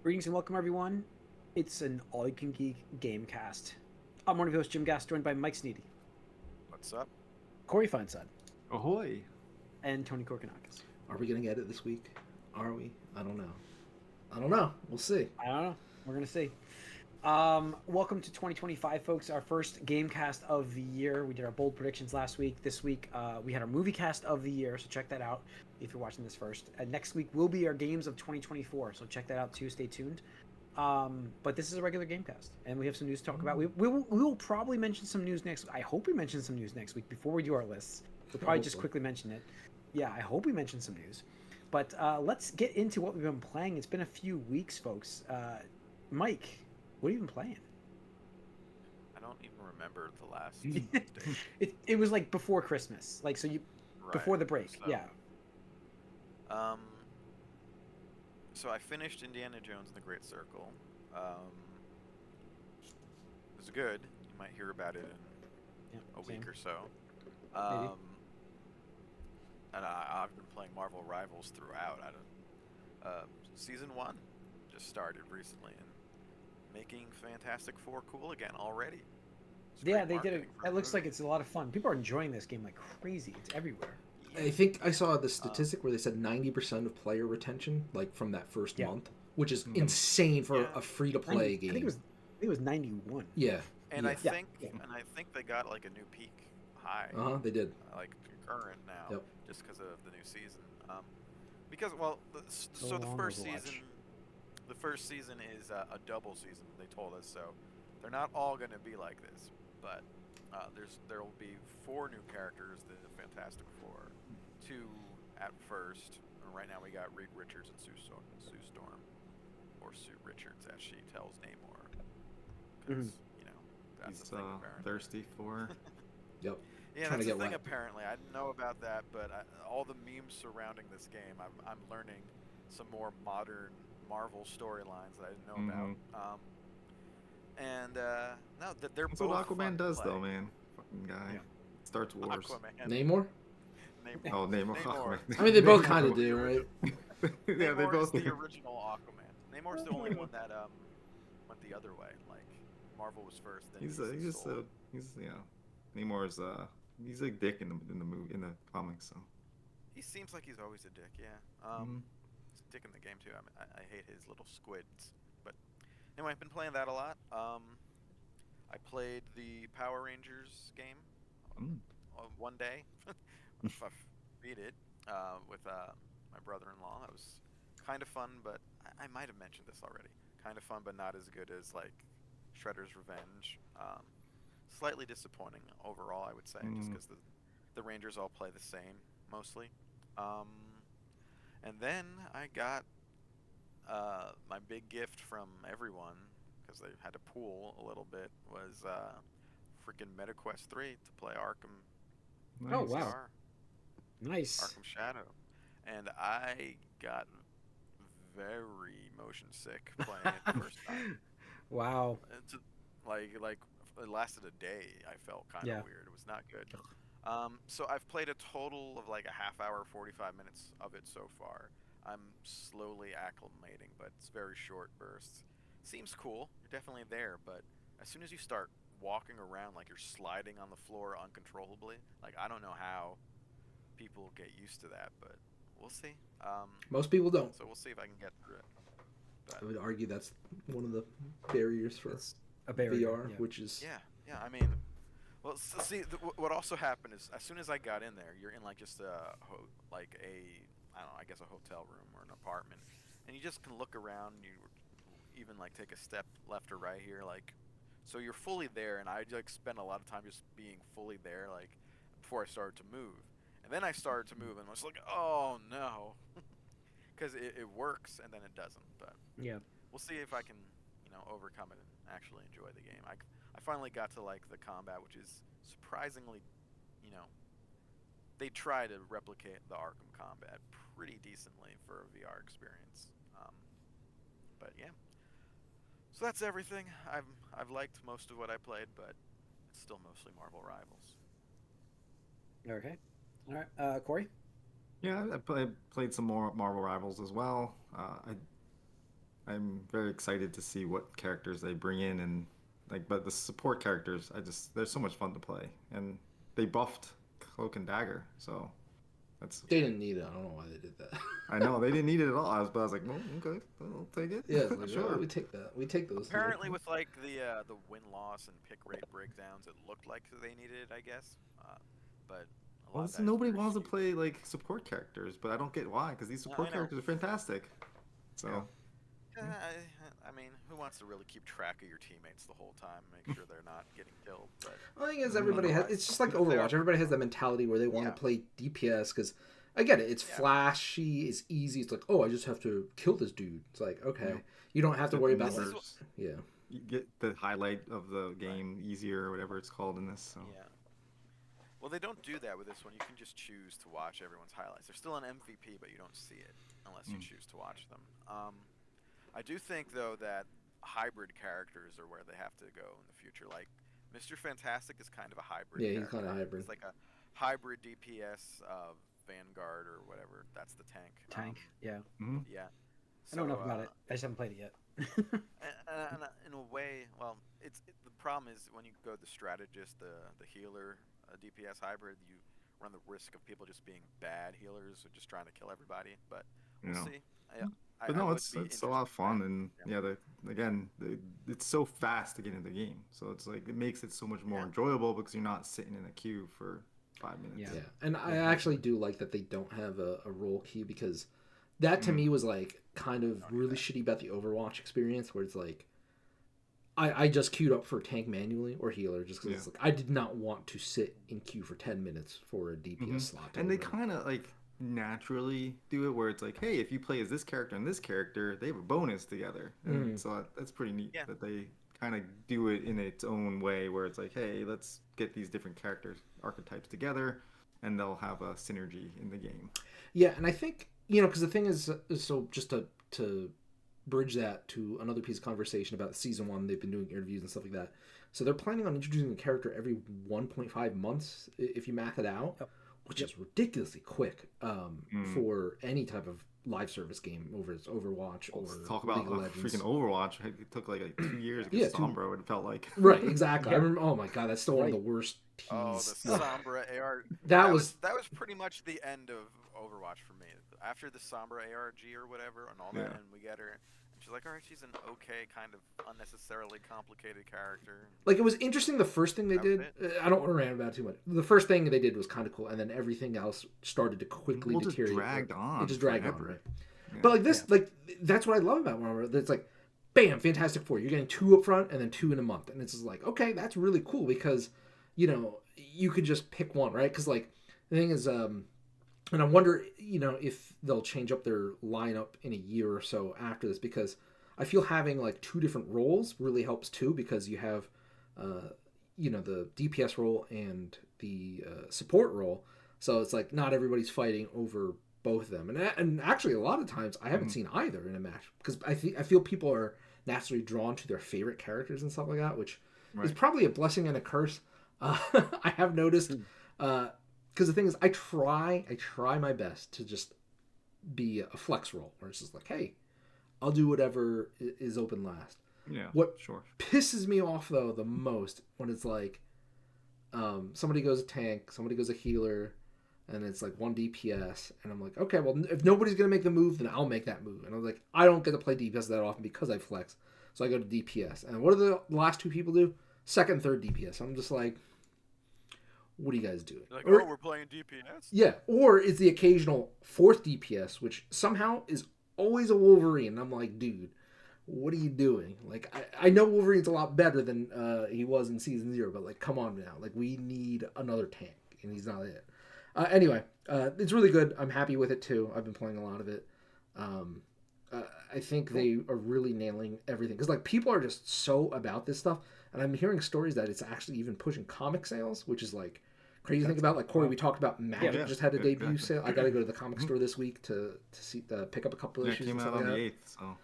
Greetings and welcome, everyone. It's an all-you-can-geek Gamecast. I'm one of your hosts, Jim Gass, joined by Mike Sneedy, What's up? Corey Feinsod, Ahoy! and Tony Korkanakis. Are we gonna get it this week? Are we? I don't know. I don't know. We'll see. I don't know. We're going to see. Welcome to 2025, folks. Our first Gamecast of the year. We did our bold predictions last week. This week, we had our movie cast of the year, so check that out if you're watching this first. Next week will be our games of 2024, so check that out too. Stay tuned. But this is a regular Gamecast, and we have some news to talk about. We will probably mention some news next. I hope we mention some news next week before we do our lists. We'll probably just quickly mention it. Yeah, I hope we mention some news. But let's get into what we've been playing. It's been a few weeks, folks. Mike, what have you been playing? I don't even remember the last day. It was like before Christmas, like so you before the break. So, Yeah. So I finished Indiana Jones and the Great Circle. It was good. You might hear about it in a week or so. Maybe. And I've been playing Marvel Rivals throughout. Season 1 just started recently and making Fantastic Four cool again already. It's Yeah, great they did it. marketing for It the looks like movie. it's a lot of fun. People are enjoying this game like crazy. It's everywhere. I think I saw the statistic where they said 90% of player retention, like from that first month, which is insane for a free-to-play game. I think it was 91. Yeah. And yeah. I think they got like a new peak high. They did. Like concurrent now, Yep. just because of the new season. Because so the long first Overwatch. season is a double season. They told us so. They're not all going to be like this, but there will be 4 new characters. The Fantastic Four, 2 at first. Right now we got Reed Richards and Sue Storm, or Sue Richards as she tells Namor, because that's He's the thing apparently. thirsty for. Yep. Yeah, Trying that's to the get thing wet. apparently. I didn't know about that, but all the memes surrounding this game, I'm learning some more modern Marvel storylines that I didn't know about. No, they're That's both what fun Aquaman to does, play. though, man. Fucking guy. Starts wars. Aquaman. Namor? Oh, Namor. Namor. I mean, they both Namor. kind of do, right? Yeah, they Namor both is do. the original Aquaman. Namor's the only one that went the other way. Like Marvel was first, then He's Namor's he's a dick in the movie, in the comics. So he seems like he's always a dick. Yeah. He's a dick in the game too. I mean, I hate his little squids. But anyway, I've been playing that a lot. I played the Power Rangers game one day. I beat it with my brother-in-law. That was kind of fun, but I might have mentioned this already. Kind of fun, but not as good as like Shredder's Revenge. Slightly disappointing overall, I would say, just because the Rangers all play the same mostly. And then I got my big gift from everyone, because they had to pool a little bit, was freaking MetaQuest 3 to play Arkham. Oh, wow. VR, Nice. Arkham Shadow, and I got very motion sick playing it the first time. Wow. It's like it lasted a day. I felt kind of weird. It was not good. So I've played a total of like a half hour, 45 minutes of it so far. I'm slowly acclimating, but it's very short bursts. Seems cool. You're definitely there, but as soon as you start walking around like you're sliding on the floor uncontrollably, like I don't know how people get used to that, but we'll see. Most people don't. So we'll see if I can get through it. But I would argue that's one of the barriers for A barrier, VR, which is... yeah. I mean, well, see, what also happened is as soon as I got in there, you're in like just I don't know, I guess a hotel room or an apartment, and you just can look around. You even like take a step left or right here, like, so you're fully there. And I like spent a lot of time just being fully there, like before I started to move. And then I started to move, and I was like, oh no, because it works and then it doesn't. But Yeah. we'll see if I can, overcome it and actually enjoy the game. I finally got to like the combat, which is surprisingly, they try to replicate the Arkham combat pretty decently for a VR experience. But yeah, so that's everything. I've liked most of what I played, but it's still mostly Marvel Rivals. Okay. All right. Corey? yeah, I played some more Marvel Rivals as well. I'm very excited to see what characters they bring in and like, but the support characters, they're so much fun to play, and they buffed Cloak and Dagger, so that's. They didn't need it. I don't know why they did that. I know they didn't need it at all. But I was like, well, okay, I'll take it. Yeah, it's like, sure. oh, we take that. We take those. Apparently, with like the win loss and pick rate breakdowns, it looked like they needed it, I guess. But a lot of that is Nobody wants to bittersweet. play like support characters, but I don't get why, because these support know. characters are fantastic. So. I mean, who wants to really keep track of your teammates the whole time, make sure they're not getting killed? But the thing is, everybody has. It's just like Overwatch. Everybody has that mentality where they want to play DPS because I get it. It's flashy. It's easy. It's like, oh, I just have to kill this dude. It's like, okay, you don't have to worry about like, You get the highlight of the game easier, or whatever it's called in this. So. Yeah. Well, they don't do that with this one. You can just choose to watch everyone's highlights. There's still an MVP, but you don't see it unless you choose to watch them. I do think, though, that hybrid characters are where they have to go in the future. Like, Mr. Fantastic is kind of a hybrid Yeah, character. he's kind of hybrid. It's like a hybrid DPS Vanguard or whatever. That's the tank. Yeah. Yeah. I don't know enough about it. I just haven't played it yet. and in a way, well, the problem is when you go the strategist, the healer, DPS hybrid, you run the risk of people just being bad healers or just trying to kill everybody. But we'll see. But no, it's a lot of fun, and it's so fast to get into the game, so it's like it makes it so much more enjoyable because you're not sitting in a queue for 5 minutes. Yeah, and I actually do like that they don't have a role queue because that to me was like kind of really shitty about the Overwatch experience where it's like I just queued up for tank manually or healer just because it's like I did not want to sit in queue for 10 minutes for a DPS slot. And they kind of like naturally do it where it's like, hey, if you play as this character and this character, they have a bonus together, and so that's pretty neat that they kind of do it in its own way where it's like, hey, let's get these different characters archetypes together and they'll have a synergy in the game. Yeah, and I think because the thing is so just to bridge that to another piece of conversation about season 1, they've been doing interviews and stuff like that, so they're planning on introducing a character every 1.5 months if you math it out, which is ridiculously quick for any type of live service game over Overwatch or talk about League of Legends. Freaking Overwatch. It took like 2 years to get Sombra, it felt like. Right, exactly. I remember, oh my god, that's still one of the worst teas. Oh, the Sombra AR. That was pretty much the end of Overwatch for me. After the Sombra ARG or whatever and all that, and we get her, and she's like, all right, she's an okay kind of unnecessarily complicated character. Like, it was interesting the first thing they did. I don't want to rant about it too much. The first thing they did was kind of cool, and then everything else started to quickly deteriorate. It just dragged on, right? Yeah. But like this, like that's what I love about Marvel. It's like, bam, Fantastic Four. You're getting 2 up front and then 2 in a month, and it's just like, okay, that's really cool because you could just pick one, right? Because like the thing is, and I wonder, if they'll change up their lineup in a year or so after this, because I feel having like 2 different roles really helps too, because you have, the DPS role and the support role. So it's like not everybody's fighting over both of them, and actually a lot of times I haven't seen either in a match because I feel people are naturally drawn to their favorite characters and stuff like that, which is probably a blessing and a curse. I have noticed. Because the thing is, I try my best to just be a flex role, where it's just like, hey, I'll do whatever is open last. Yeah, what sure. pisses me off, though, the most, when it's like, somebody goes a tank, somebody goes a healer, and it's like 1 DPS, and I'm like, okay, well, if nobody's going to make the move, then I'll make that move. And I was like, I don't get to play DPS that often because I flex, so I go to DPS. And what do the last 2 people do? 2nd, 3rd DPS. I'm just like, what are you guys doing? Like, we're playing DPS? Yeah, or it's the occasional 4th DPS, which somehow is always a Wolverine. And I'm like, dude, what are you doing? Like, I know Wolverine's a lot better than he was in Season 0, but, like, come on now. Like, we need another tank, and he's not it. Anyway, it's really good. I'm happy with it, too. I've been playing a lot of it. I think they are really nailing everything. Because, like, people are just so about this stuff. And I'm hearing stories that it's actually even pushing comic sales, which is, like, crazy to think about. Like, Corey, we talked about Magic just had a debut sale. I got to go to the comic store this week to see pick up a couple of issues. It came out on the 8th, so.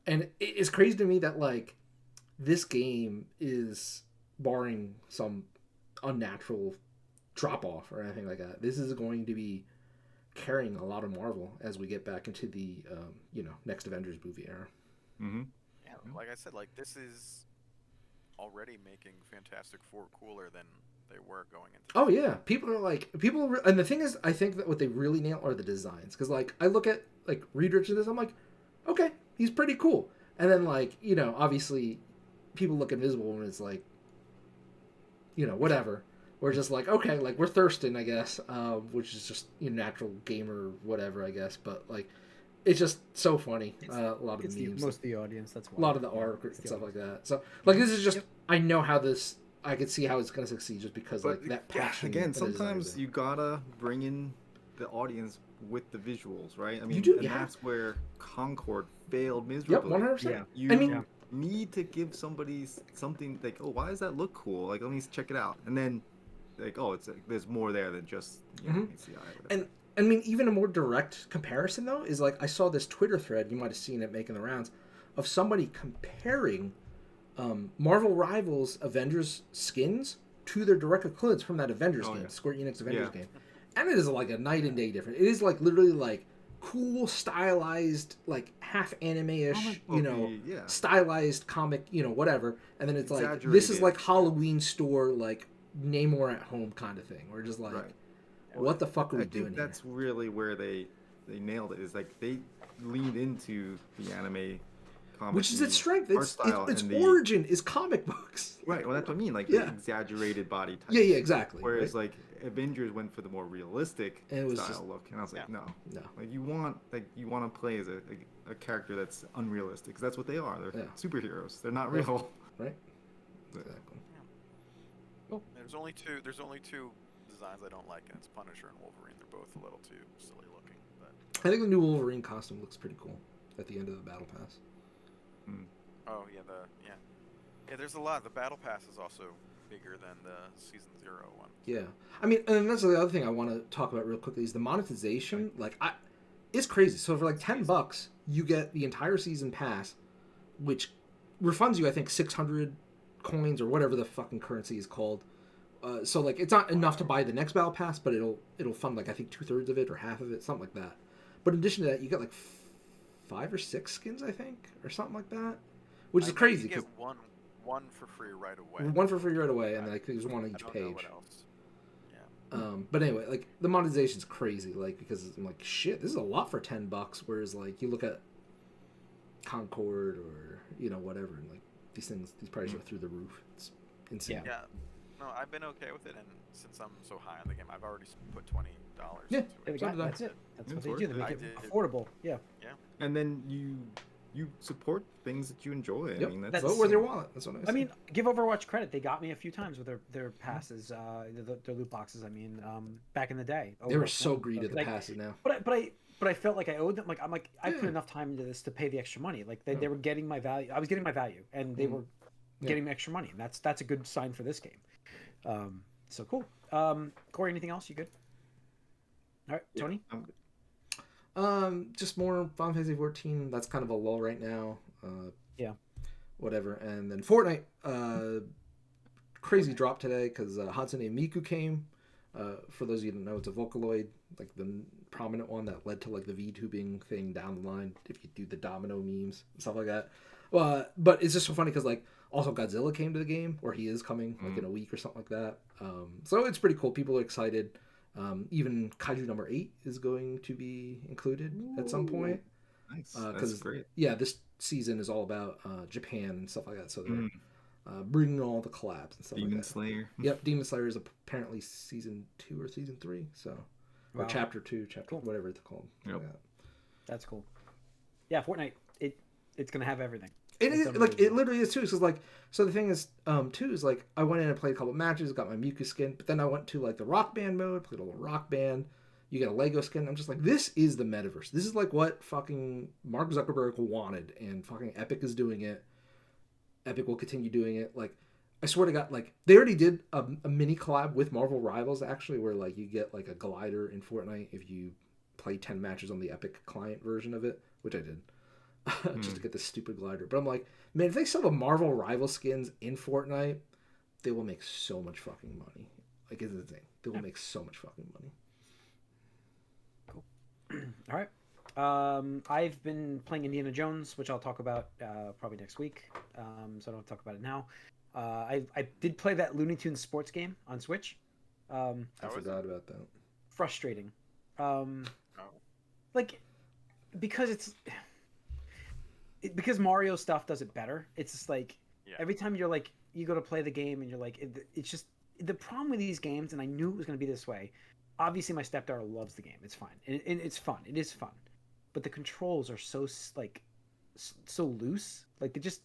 And it's crazy to me that, like, this game is, barring some unnatural drop-off or anything like that, this is going to be carrying a lot of Marvel as we get back into the, next Avengers movie era. Mm-hmm. Yeah, like I said, like this is already making Fantastic Four cooler than they were going into. Oh yeah, and the thing is, I think that what they really nail are the designs. Because like I look at like Reed Richards, I'm like, okay, he's pretty cool. And then like obviously, people look Invisible and it's like, whatever. We're just like, okay, like we're Thurston, I guess, which is just natural gamer whatever, I guess. But like, it's just so funny. A lot of the memes, most of the audience. That's why. A lot of the art and stuff like that. So like, this is just I know how this. I could see how it's gonna succeed just because like that passion. Again, sometimes you gotta bring in the audience with the visuals, right? I mean, that's where Concord failed miserably. Yep, 100%. You need to give somebody something like, oh, why does that look cool? Like, let me check it out, and then like, oh, it's there's more there than just ACI. And I mean, even a more direct comparison though is like I saw this Twitter thread. You might have seen it making the rounds of somebody comparing Marvel Rivals Avengers skins to their direct equivalents from that Avengers game, Square Enix Avengers game, and it is like a night and day difference. It is like literally like cool, stylized, like half anime-ish, stylized comic, whatever, and then it's like this is like Halloween store, like Namor at home kind of thing. We're just like, what the fuck are we doing? That's really where they nailed it. Is like they leaned into the anime. Which is its strength. Its origin is comic books. Right. Well, that's what I mean. Like the exaggerated body type. Yeah, exactly. Whereas like Avengers went for the more realistic style look, and I was like, no. Like you want to play as a character that's unrealistic, because that's what they are. They're superheroes. They're not real. Right. Exactly. Cool. There's only two designs I don't like, and it's Punisher and Wolverine. They're both a little too silly looking. But I think the new Wolverine costume looks pretty cool at the end of the Battle Pass. Oh yeah, there's a lot. The Battle Pass is also bigger than the Season 0 one. Yeah, I mean, and that's the other thing I want to talk about real quickly is the monetization. Like, it's crazy. So for like $10, you get the entire season pass, which refunds you, I think, 600 coins or whatever the fucking currency is called. So like, it's not enough to buy the next Battle Pass, but it'll fund like I think 2/3 of it or half of it, something like that. But in addition to that, you get like 5 or 6 skins, I think, or something like that, which is crazy. You get one for free right away. One for free right away, and like there's one on each page. Know what else. Yeah. But anyway, like the monetization's crazy, like because I'm like, shit, this is a lot for $10. Whereas like you look at Concord or whatever, and like these prices are through the roof. It's insane. Yeah. No, I've been okay with it, and since I'm so high on the game, I've already put $20. Yeah, that's it. That's what they do. They make it affordable. Yeah. And then you support things that you enjoy. Yep. I mean, that's vote with your wallet. That's what I mean, give Overwatch credit. They got me a few times with their passes, their loot boxes. I mean, back in the day, they were so greedy at the passes now. But I felt like I owed them. Like I put enough time into this to pay the extra money. Like they were getting my value. I was getting my value, and they were getting me extra money, and that's a good sign for this game. So cool. Corey, anything else? You good? All right, Tony. Just more Final Fantasy 14. That's kind of a lull right now. Whatever. And then Fortnite. Crazy drop today because Hatsune Miku came. For those of you who don't know, it's a Vocaloid, like the prominent one that led to like the VTubing thing down the line. If you do the domino memes and stuff like that. But it's just so funny because like also Godzilla came to the game, or he is coming like in a week or something like that. So it's pretty cool. People are excited. Even Kaiju number 8 is going to be included at some point. Nice. That's great. Yeah, this season is all about Japan and stuff like that. So they're bringing all the collabs and stuff like that. Demon Slayer. Yep, Demon Slayer is apparently season 2 or season 3. So, or chapter 2, whatever it's called. Yep. Yeah. That's cool. Yeah, Fortnite. It's gonna have everything. It is like it literally is too. Because like, so the thing is, too is like I went in and played a couple matches, got my Mewtwo skin, but then I went to like the Rock Band mode, played a little Rock Band. You get a Lego skin. I'm just like, this is the metaverse. This is like what fucking Mark Zuckerberg wanted, and fucking Epic is doing it. Epic will continue doing it. Like, I swear to God, like they already did a mini collab with Marvel Rivals actually, where like you get like a glider in Fortnite if you play 10 matches on the Epic client version of it, which I did. Just to get this stupid glider. But I'm like, man, if they sell the Marvel Rival skins in Fortnite, they will make so much fucking money. Like, it's insane. They will make so much fucking money. Cool. All right. I've been playing Indiana Jones, which I'll talk about probably next week. So I don't have to talk about it now. I did play that Looney Tunes sports game on Switch. I forgot about that. Frustrating. Oh. Like because because Mario stuff does it better. It's just like every time you're like you go to play the game and you're like it's just the problem with these games, and I knew it was going to be this way. Obviously, my stepdaughter loves the game. It's fine, and it's fun. It is fun, but the controls are so like so loose. Like it's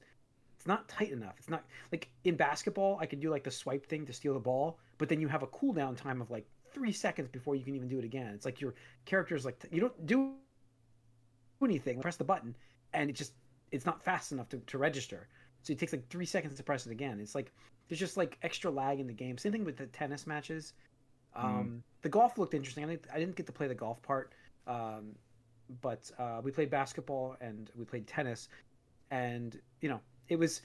not tight enough. It's not like in basketball. I could do like the swipe thing to steal the ball, but then you have a cooldown time of like 3 seconds before you can even do it again. It's like your character's like you don't do anything. Press the button, and it's not fast enough to register. So it takes like 3 seconds to press it again. It's like there's just like extra lag in the game. Same thing with the tennis matches. The golf looked interesting. I didn't get to play the golf part, but we played basketball and we played tennis, and it was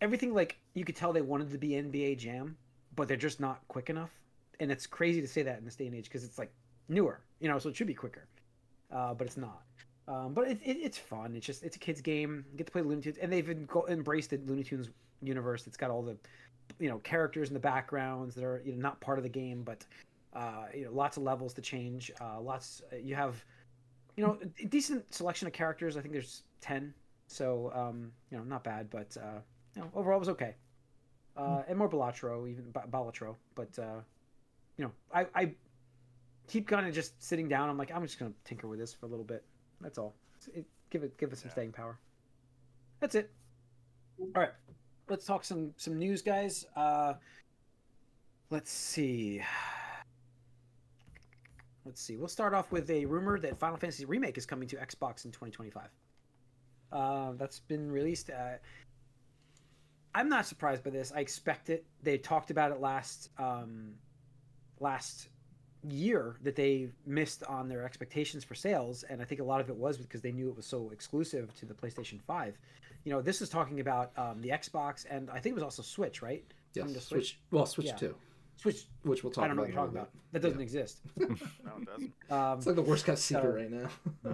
everything like you could tell they wanted to be NBA Jam, but they're just not quick enough. And it's crazy to say that in this day and age because it's like newer, so it should be quicker, but it's not. But it's fun. It's a kids game. You get to play Looney Tunes, and they've embraced the Looney Tunes universe. It's got all the characters in the backgrounds that are not part of the game, but lots of levels to change. You have a decent selection of characters. I think there's 10, so not bad, but overall it was okay. And more Balatro, but I keep kind of just sitting down. I'm like, I'm just gonna tinker with this for a little bit. That's all. Give it some staying power. That's it. All right, let's talk some news, guys. Let's see. We'll start off with a rumor that Final Fantasy Remake is coming to Xbox in 2025. That's been released. I'm not surprised by this. I expect it. They talked about it last year that they missed on their expectations for sales, and I think a lot of it was because they knew it was so exclusive to the PlayStation 5. This is talking about the Xbox, and I think it was also Switch, right? Yes, Switch. Well, Switch 2. Switch, which we'll talk about. I don't know what you're talking about. That doesn't exist. No, it doesn't. It's like the worst kept secret right now.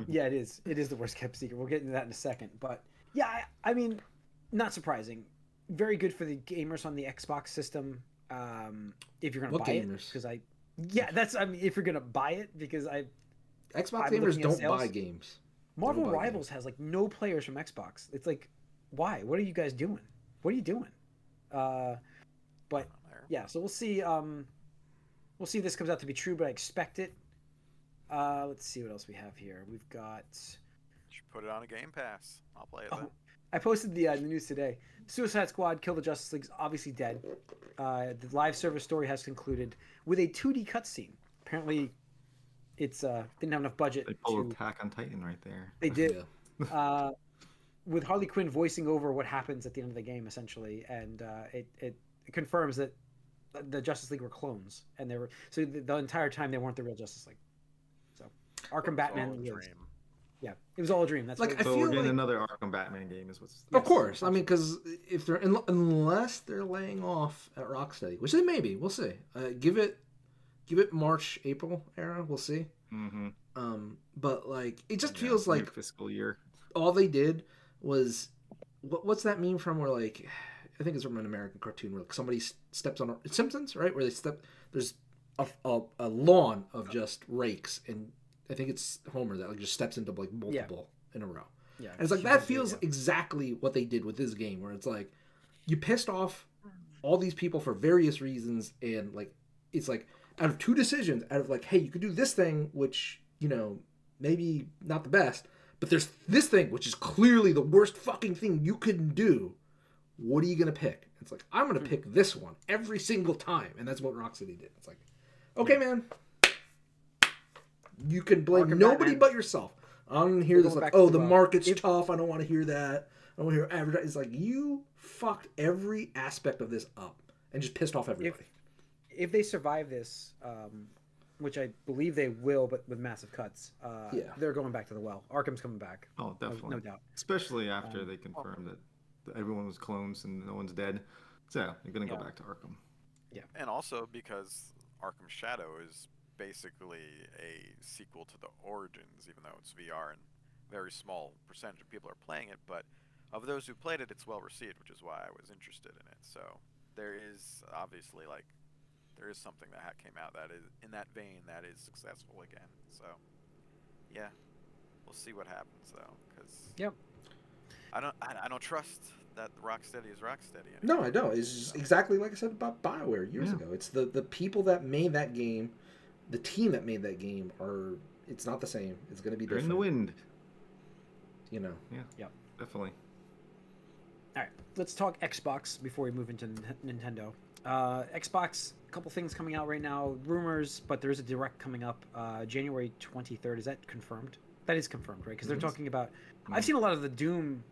Yeah, it is. It is the worst kept secret. We'll get into that in a second. But yeah, I mean, not surprising. Very good for the gamers on the Xbox system. If you're gonna buy it, because if you're gonna buy it, because Xbox gamers don't buy games. Marvel Rivals has like no players from Xbox. It's like, why? What are you guys doing? What are you doing? But yeah, so we'll see. We'll see if this comes out to be true, but I expect it. Let's see what else we have here. We've got. You should put it on a Game Pass. I'll play it then. I posted the news today. Suicide Squad: Kill the Justice League is obviously dead. The live service story has concluded with a 2D cutscene. Apparently, it's didn't have enough budget. They pulled Attack on Titan right there. They did. With Harley Quinn voicing over what happens at the end of the game, essentially, and it confirms that the Justice League were clones, and they were the entire time they weren't the real Justice League. So Arkham Batman was. Yeah, it was all a dream. That's like so we're getting another Arkham Batman game, is what's. Of course, I mean, because if they're unless they're laying off at Rocksteady, which they may be, we'll see. Give it March, April era, we'll see. Mm-hmm. But like it just feels like fiscal year. All they did was what's that meme from? Where like I think it's from an American cartoon where like, somebody steps on Simpsons, right? Where they there's a lawn of just rakes and. I think it's Homer that like just steps into like multiple in a row. Yeah, and it's like that feels exactly what they did with this game, where it's like you pissed off all these people for various reasons, and like it's like out of two decisions, out of like, hey, you could do this thing, which maybe not the best, but there's this thing which is clearly the worst fucking thing you could do. What are you gonna pick? It's like I'm gonna pick this one every single time, and that's what Rocksteady did. It's like, okay, man. You can blame nobody but yourself. I don't hear this like, oh, the market's tough. I don't want to hear that. I don't want to hear advertising. It's like you fucked every aspect of this up and just pissed off everybody. If they survive this, which I believe they will, but with massive cuts, they're going back to the well. Arkham's coming back. Oh, definitely. No doubt. Especially after they confirmed that everyone was clones and no one's dead. So you're going to go back to Arkham. Yeah. And also because Arkham Shadow is basically a sequel to the Origins, even though it's VR and very small percentage of people are playing it. But of those who played it, it's well received, which is why I was interested in it. So there is obviously there is something that came out that is in that vein that is successful again. So yeah, we'll see what happens though, because Yep. I don't trust that Rocksteady is Rocksteady anymore. No, I don't. It's just exactly like I said about BioWare years ago. It's the people that made that game, the team that made that game it's not the same. It's going to be different. In the wind. You know. Yeah. Yep. Definitely. All right, let's talk Xbox before we move into Nintendo. Xbox, a couple things coming out right now, rumors, but there is a direct coming up January 23rd. Is that confirmed? That is confirmed, right? Because they're talking about. I've seen a lot of the Doom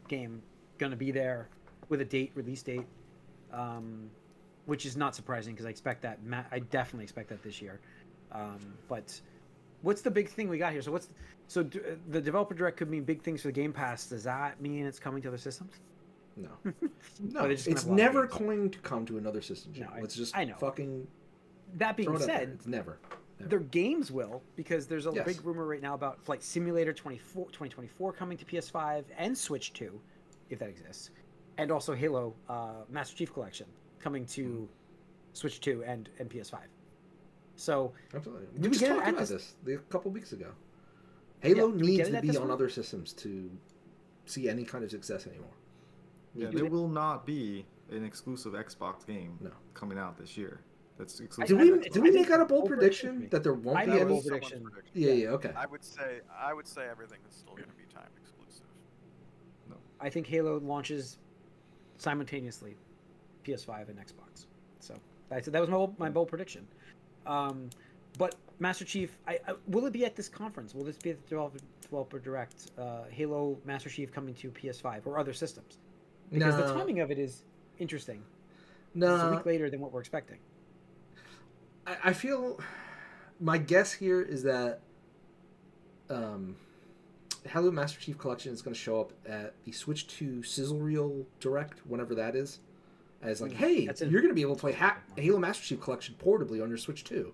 game going to be there with a release date, which is not surprising because I expect that. I definitely expect that this year. But what's the big thing we got here? So the developer direct could mean big things for the Game Pass. Does that mean it's coming to other systems? No, no. It's never going to come to another system. No, let's just fucking. That being said, it's never. Their games will, because there's a big rumor right now about Flight Simulator 2024 coming to PS5 and Switch 2, if that exists, and also Halo Master Chief Collection coming to Switch 2 and PS5. So, absolutely. We just talked about this a couple weeks ago. Halo needs to be on other systems to see any kind of success anymore. Yeah, there will not be an exclusive Xbox game coming out this year. That's exclusive. Did we make that a bold prediction that there won't be any? Bold prediction. Yeah, okay. I would say everything is still going to be timed exclusive. No. I think Halo launches simultaneously, PS5 and Xbox. So that was my bold prediction. But Master Chief, will it be at this conference? Will this be at the developer direct? Halo Master Chief coming to PS5 or other systems? Because the timing of it is interesting. No, it's a week later than what we're expecting. I feel my guess here is that Halo Master Chief Collection is going to show up at the Switch 2 Sizzle Reel Direct, whenever that is, as like, hey, you're going to be able to play Halo Master Chief Collection portably on your Switch 2.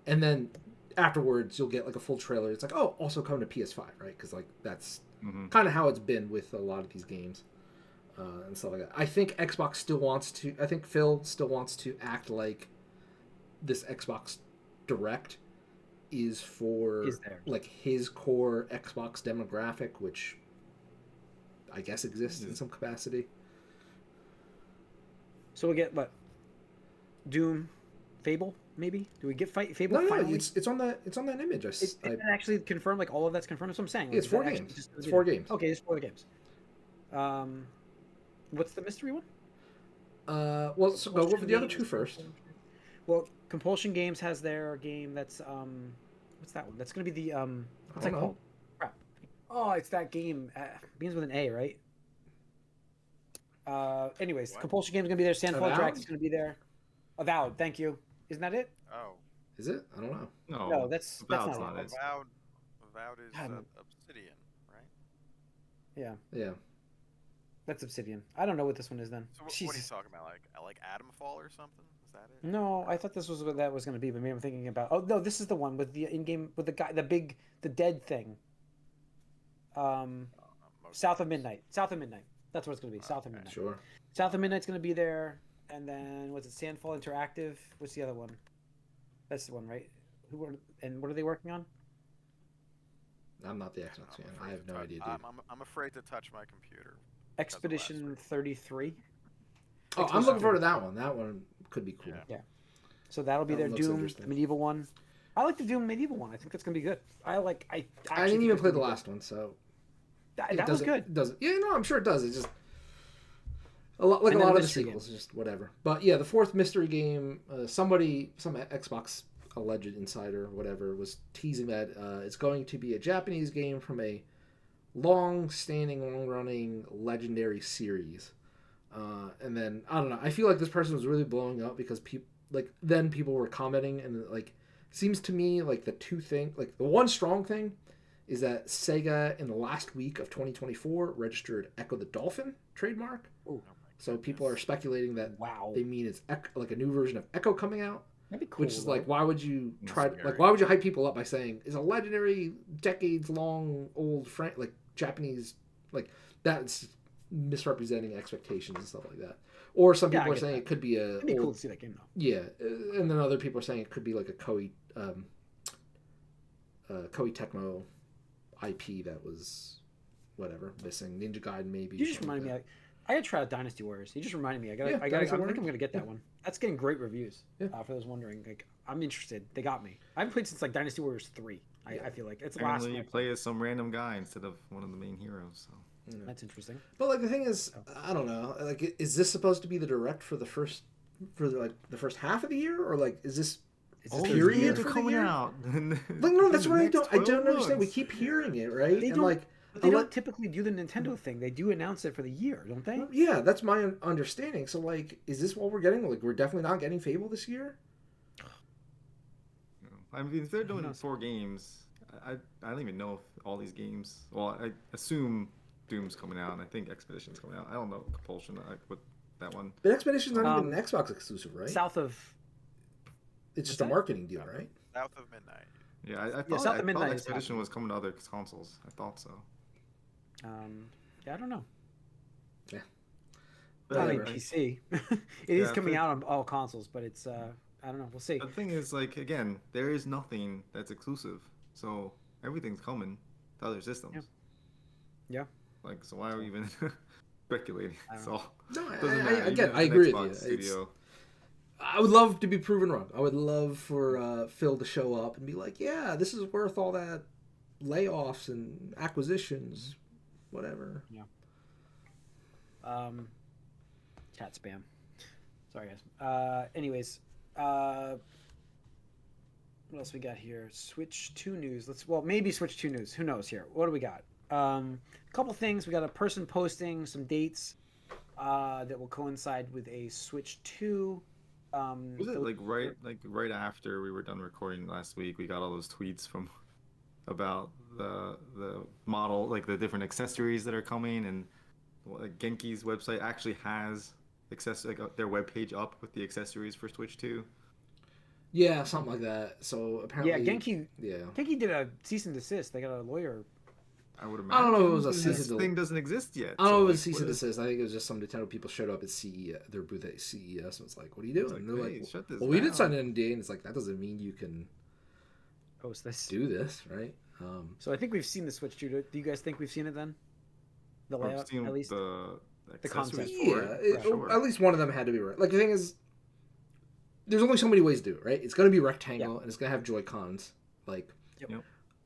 And then afterwards, you'll get like a full trailer. It's like, oh, also come to PS5, right? Because like that's kind of how it's been with a lot of these games and stuff like that. I think Xbox still wants to. I think Phil still wants to act like this Xbox Direct is for like his core Xbox demographic, which I guess exists in some capacity. So we get what? Doom, Fable, maybe? Do we get Fable? No, it's on that image. It's actually confirmed. Like all of that's confirmed. That's what I'm saying. Like, it's 4 games. It's 4 games. Okay, it's 4 games. What's the mystery one? Well, so go over the other 2 first. Well, Compulsion Games has their game that's what's that one? That's gonna be the what's that called? Crap. Oh, it's that game. Begins with an A, right? Anyways, Compulsion Games is gonna be there. Sandfall Direct is gonna be there. Avowed, thank you. Isn't that it? Oh. Is it? I don't know. No, that's not it. Avowed is Obsidian, right? Yeah. Yeah. That's Obsidian. I don't know what this one is then. So what are you talking about? Like Adamfall or something? Is that it? No, I thought this was what that was going to be, but maybe I'm thinking about. Oh no, this is the one with the in-game with the guy, the dead thing. South of Midnight. South of Midnight. That's what it's going to be. South of Midnight. Sure. South of Midnight's going to be there, and then what's it? Sandfall Interactive. What's the other one? That's the one, right? What are they working on? I'm not the Xbox fan. I have no idea, dude. I'm afraid to touch my computer. Expedition 33. Oh, I'm looking forward to that one. That one could be cool. Yeah. So that'll be their Doom, the medieval one. I like the Doom medieval one. I think that's gonna be good. I didn't even play the last one, so that was good. Yeah, no, I'm sure it does. It's just a lot of the sequels, just whatever. But yeah, the 4th mystery game. Some Xbox alleged insider, whatever, was teasing that it's going to be a Japanese game from a long-running legendary series. And then I don't know. I feel like this person was really blowing up because people were commenting, and like seems to me like the one strong thing is that Sega in the last week of 2024 registered Echo the Dolphin trademark. Ooh. So people are speculating that they mean it's like a new version of Echo coming out. That'd be cool. Which is like, why would you try? Scary. Like, why would you hype people up by saying is a legendary, decades-long old like Japanese, like that's misrepresenting expectations and stuff like that. Or some people are saying it could be a. It'd be cool to see that game though. Yeah, and then other people are saying it could be like a Koei Tecmo IP that was whatever missing. Ninja Gaiden maybe. You just reminded me. I gotta try out Dynasty Warriors. You just reminded me. I think I'm gonna get that one. That's getting great reviews. Yeah. For those wondering, like I'm interested. They got me. I haven't played since like Dynasty Warriors 3. I feel like it's the last. You play as some random guy instead of one of the main heroes. So. Yeah. That's interesting. But like the thing is, I don't know. Like, is this supposed to be the direct for the first half of the year, or like is this period for the year? Out. Like no, that's what I don't understand. We keep hearing it, right? They don't typically do the Nintendo thing. They do announce it for the year, don't they? Yeah, that's my understanding. So like, is this what we're getting? Like, we're definitely not getting Fable this year. I mean, if they're doing 4 games, I don't even know if all these games. Well, I assume Doom's coming out, and I think Expedition's coming out. I don't know Compulsion with that one. But Expedition's not even an Xbox exclusive, right? It's just a marketing deal, right? South of Midnight. Yeah, I thought Expedition was coming to other consoles. I thought so. Yeah, I don't know. Yeah. Not on PC. It is coming out on all consoles, but it's I don't know. We'll see. The thing is, like, again, there is nothing that's exclusive, so everything's coming to other systems. Yeah. Like, so why are we even speculating? So no, I agree with you. I would love to be proven wrong. I would love for Phil to show up and be like, "Yeah, this is worth all that layoffs and acquisitions, whatever." Yeah. Chat spam. Sorry, guys. Anyways, what else we got here? Switch 2 news. Maybe Switch 2 news. Who knows here? What do we got? A couple things. We got a person posting some dates that will coincide with a Switch 2. Was it right after we were done recording last week? We got all those tweets from about the model, like the different accessories that are coming, and Genki's website actually has their webpage up with the accessories for Switch 2. Yeah, something like that. So apparently, Genki did a cease and desist. They got a lawyer. I would imagine. I don't know if it was a cease and desist. Thing doesn't exist yet. I don't know if it was cease and desist. I think it was just some Nintendo people showed up at their booth at CES and was like, "What are you doing?" And they're like, "Well, we did sign an NDA," and it's like that doesn't mean you can post this, do this, right? So I think we've seen the Switch 2. Do you guys think we've seen it then? The layout, at least the concept. Yeah, at least one of them had to be right. Like the thing is, there's only so many ways to do it, right? It's going to be rectangle and it's going to have Joy-Cons. Like,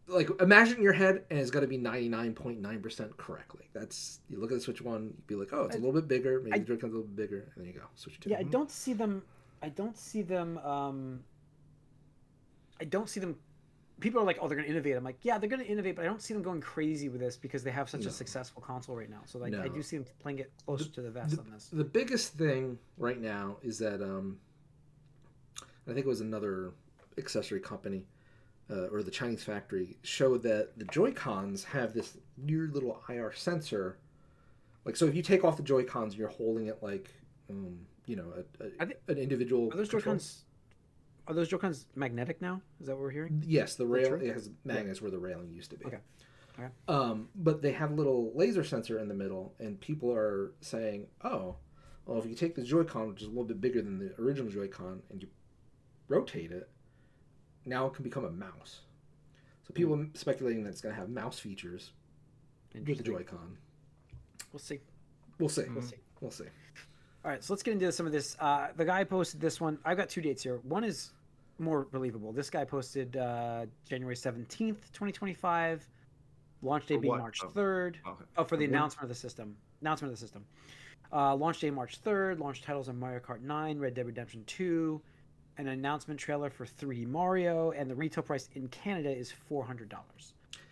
like imagine in your head, and it's going to be 99.9% correctly. That's you look at the Switch 1, you'd be like, oh, it's a little bit bigger. Maybe the Joy-Con's a little bit bigger, and then you go Switch 2. Yeah, I don't see them. I don't see them. People are like, oh, they're going to innovate. I'm like, yeah, they're going to innovate, but I don't see them going crazy with this because they have such a successful console right now. So like, I do see them playing it closer to the vest on this. The biggest thing right now is that I think it was another accessory company or the Chinese factory showed that the Joy-Cons have this weird little IR sensor. Like, so if you take off the Joy-Cons, you're holding it like, an individual. Are those Joy-Cons magnetic now? Is that what we're hearing? Yes, the rail it has magnets where the railing used to be. Okay. But they have a little laser sensor in the middle, and people are saying, "Oh, well, if you take the Joy-Con, which is a little bit bigger than the original Joy-Con, and you rotate it, now it can become a mouse." So people are speculating that it's going to have mouse features with the Joy-Con. We'll see. We'll see. All right, so let's get into some of this. The guy posted this one. I've got 2 dates here. One is more believable. This guy posted January 17th, 2025. Launch day being March 3rd. For the announcement of the system. Launch day March 3rd. Launch titles on Mario Kart 9, Red Dead Redemption 2, an announcement trailer for 3D Mario, and the retail price in Canada is $400.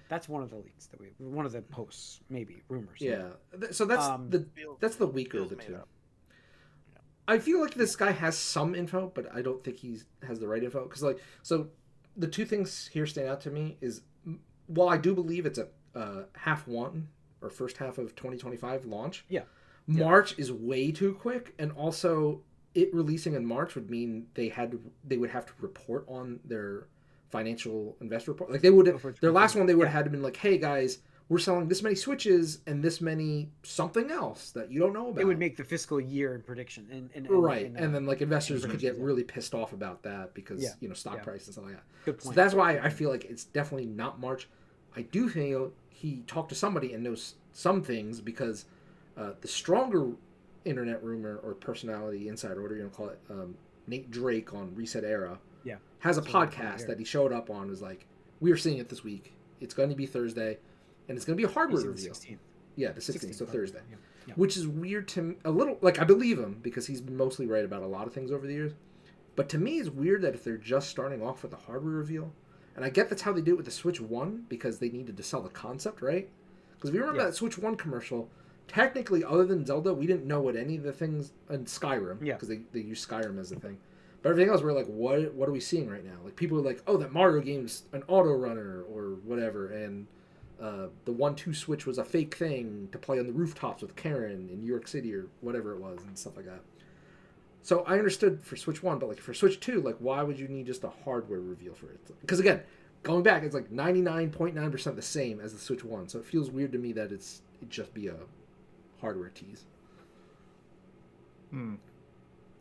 That's one of the leaks one of the posts, maybe rumors. Yeah, so that's the weaker of the two. I feel like this guy has some info, but I don't think he has the right info. Because so the 2 things here stand out to me is, while I do believe it's a half one or first half of 2025 launch. Yeah. March is way too quick, and also it releasing in March would mean they would have to report on their financial investor report. Like they would have, their last one they would have had to been like, hey guys, we're selling this many Switches and this many something else that you don't know about. It would make the fiscal year prediction, and then like investors could get really pissed off about that because stock price and stuff like that. Good point. So that's why I feel like it's definitely not March. I do feel he talked to somebody and knows some things because the stronger internet rumor or personality insider, whatever you want to call it, Nate Drake on Reset Era, has a podcast that he showed up on. Was like, we are seeing it this week. It's going to be Thursday, and it's going to be a hardware reveal. 16th. Yeah, the 16th, so Thursday. Yeah. Which is weird to me, a little. Like I believe him because he's been mostly right about a lot of things over the years. But to me, it's weird that if they're just starting off with a hardware reveal, and I get that's how they do it with the Switch 1 because they needed to sell the concept, right? Because if you remember that Switch 1 commercial, technically, other than Zelda, we didn't know what any of the things in Skyrim, because they use Skyrim as the thing. But everything else, we're like, what are we seeing right now? Like, people are like, oh, that Mario game's an auto runner or whatever, and the 1-2 Switch was a fake thing to play on the rooftops with Karen in New York City or whatever it was, and stuff like that. So I understood for Switch 1, but like for Switch 2, like why would you need just a hardware reveal for it? Because again, going back, it's like 99.9% the same as the Switch 1, so it feels weird to me that it just be a hardware tease.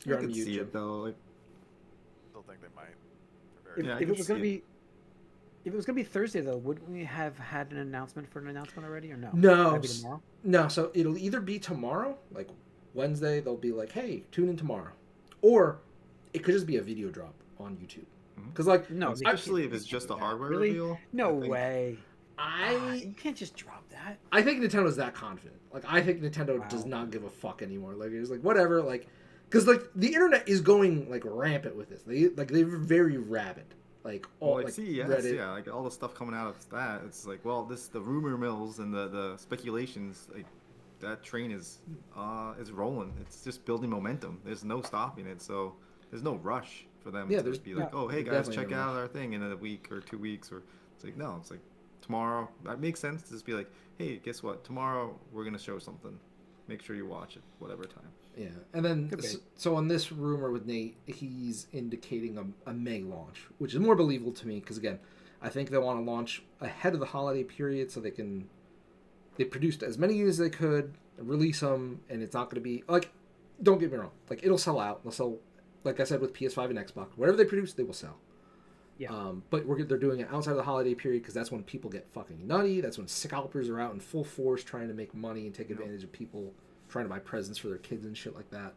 You're I could see it though. Like, still think they might. If it was gonna be Thursday though, wouldn't we have had an announcement for an announcement already or no? No. Tomorrow? No. So it'll either be tomorrow, like Wednesday. They'll be like, "Hey, tune in tomorrow," or it could just be a video drop on YouTube. Because like, no, especially if it's just a hardware reveal. No way. You can't just drop that. I think Nintendo's that confident. Like, I think Nintendo does not give a fuck anymore. Like, it's like whatever. Like, because like the internet is going like rampant with this. They're very rabid. Like all like Reddit. Yeah, like all the stuff coming out of that. It's like, well, the rumor mills and the speculations, like that train is rolling. It's just building momentum. There's no stopping it. So there's no rush for them to be like, oh, hey guys, check out our thing in a week or 2 weeks, or it's like no, it's like tomorrow. That makes sense to just be like, hey, guess what? Tomorrow we're gonna show something. Make sure you watch it, whatever time. Yeah, and then so on this rumor with Nate, he's indicating a May launch, which is more believable to me because again, I think they want to launch ahead of the holiday period so they produced as many units as they could, release them, and it's not going to be like, don't get me wrong, like it'll sell out. They'll sell, like I said with PS5 and Xbox, whatever they produce, they will sell. Yeah. But they're doing it outside of the holiday period because that's when people get fucking nutty. That's when scalpers are out in full force trying to make money and take advantage of people trying to buy presents for their kids and shit like that.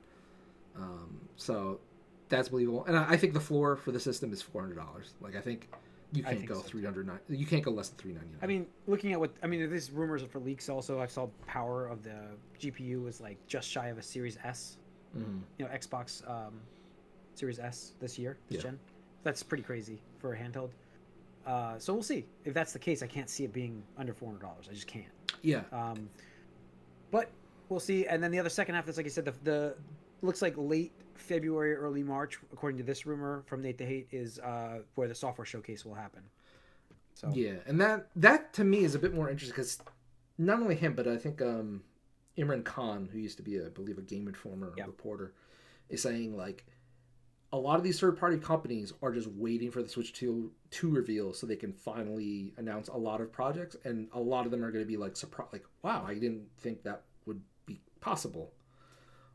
So that's believable. And I think the floor for the system is $400. Like I think you can't go $309. You can't go less than $399. I mean, looking at there's rumors for leaks also. I saw power of the GPU was like just shy of a Series S. Mm-hmm. Xbox Series S this year, this gen. That's pretty crazy for a handheld. So we'll see. If that's the case, I can't see it being under $400. I just can't. Yeah. But we'll see. And then the other second half, that's like I said, the looks like late February, early March, according to this rumor from Nate the Hate, is where the software showcase will happen. So yeah, and that to me is a bit more interesting because not only him, but I think Imran Khan, who used to be, I believe, a Game Informer reporter, is saying like, a lot of these third-party companies are just waiting for the Switch 2 reveal so they can finally announce a lot of projects, and a lot of them are going to be like, like, wow, I didn't think that would be possible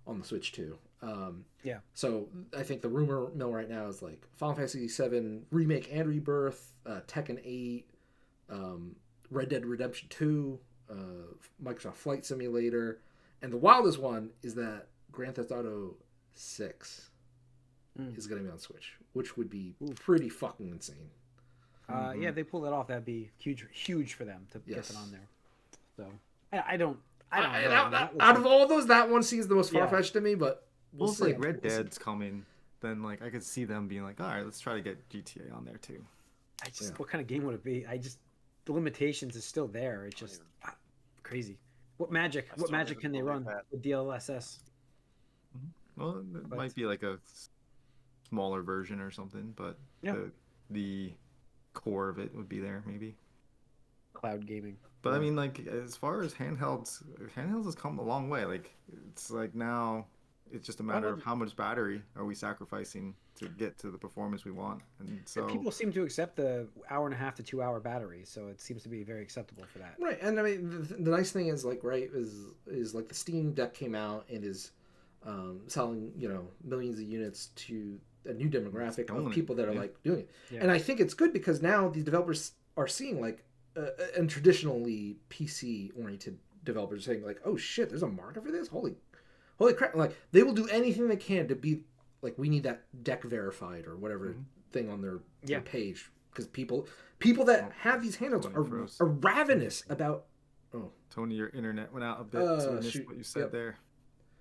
on the Switch 2. So I think the rumor mill right now is like Final Fantasy VII Remake and Rebirth, Tekken 8, Red Dead Redemption 2, Microsoft Flight Simulator, and the wildest one is that Grand Theft Auto 6 is going to be on Switch, which would be pretty fucking insane. Yeah, if they pull that off, that'd be huge for them to get that on there. So I don't know. Out of all those, that one seems the most far-fetched to me, but we'll see. Like Red Dead's coming, then like I could see them being like, all right, let's try to get GTA on there too. What kind of game would it be? The limitations is still there. It's just crazy. What magic can they run with DLSS? Well, it might be like a smaller version or something, but the core of it would be there maybe. Cloud gaming. But I mean, like as far as handhelds has come a long way. Like it's like now it's just a matter of how much battery are we sacrificing to get to the performance we want. And so people seem to accept the 1.5 to 2 hour battery, so it seems to be very acceptable for that. Right, and I mean the nice thing is like is like the Steam Deck came out and is selling millions of units to a new demographic of people that are like doing it, and I think it's good because now these developers are seeing like and traditionally PC oriented developers saying like, oh shit, there's a market for this, holy crap, like they will do anything they can to be like, we need that deck verified or whatever thing on their page, because people that have these handles are ravenous about. Oh, Tony, your internet went out a bit, so I missed what you said there.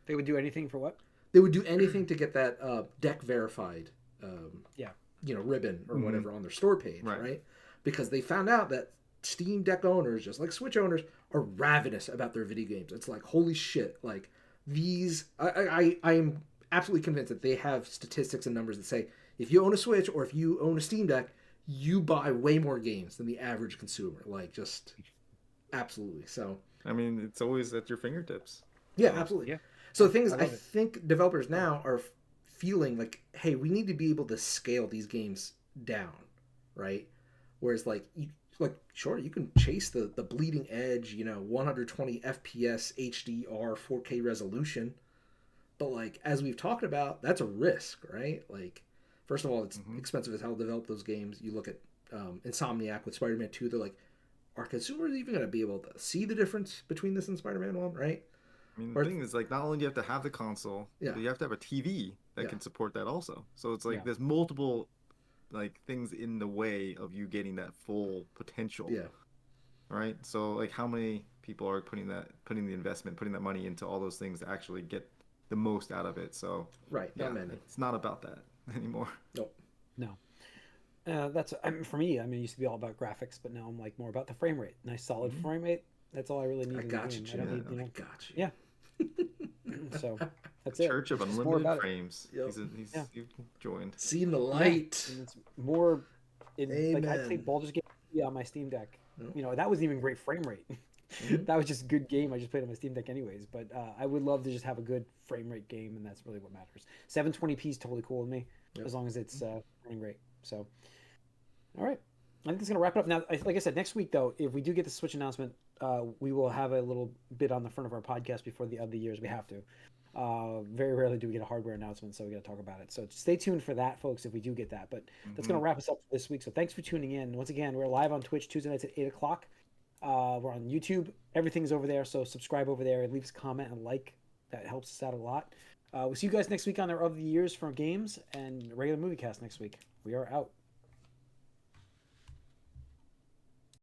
They would do anything for what? They would do anything to get that deck verified, ribbon or whatever on their store page, right? Because they found out that Steam Deck owners, just like Switch owners, are ravenous about their video games. It's like, holy shit, like these. I am absolutely convinced that they have statistics and numbers that say if you own a Switch or if you own a Steam Deck, you buy way more games than the average consumer. Like, just absolutely. So I mean, it's always at your fingertips. Yeah, absolutely. Yeah. So the thing is, I think developers now are feeling like, hey, we need to be able to scale these games down, right? Whereas sure, you can chase the bleeding edge, 120 FPS HDR 4K resolution. But like, as we've talked about, that's a risk, right? Like, first of all, it's expensive as hell to develop those games. You look at Insomniac with Spider-Man 2, they're like, are consumers even going to be able to see the difference between this and Spider-Man 1, right? I mean, the thing is, like, not only do you have to have the console, but you have to have a TV that can support that also. So it's like there's multiple like things in the way of you getting that full potential. Yeah. Right? So like, how many people are putting the investment, putting that money into all those things to actually get the most out of it? So not many. It's not about that anymore. Nope. No. That's for me. I mean, it used to be all about graphics, but now I'm like more about the frame rate. Nice solid frame rate. That's all I really need. I got you. I don't need, I got you. Yeah. So that's it. Church of Unlimited Frames. Yep. He's joined. Seeing the light. And it's more. Like, I played Baldur's Gate on my Steam Deck. That wasn't even great frame rate. That was just a good game. I just played on my Steam Deck anyways. But I would love to just have a good frame rate game, and that's really what matters. 720p is totally cool with me, as long as it's frame rate. So, all right. I think that's going to wrap it up. Now, like I said, next week, though, if we do get the Switch announcement, we will have a little bit on the front of our podcast before the other years. We have to. Very rarely do we get a hardware announcement, so we got to talk about it. So stay tuned for that, folks, if we do get that. But that's going to wrap us up for this week. So thanks for tuning in. Once again, we're live on Twitch Tuesday nights at 8 o'clock. We're on YouTube. Everything's over there, so subscribe over there. Leave us a comment and like. That helps us out a lot. We'll see you guys next week on our Of the Years from Games and regular movie cast next week. We are out.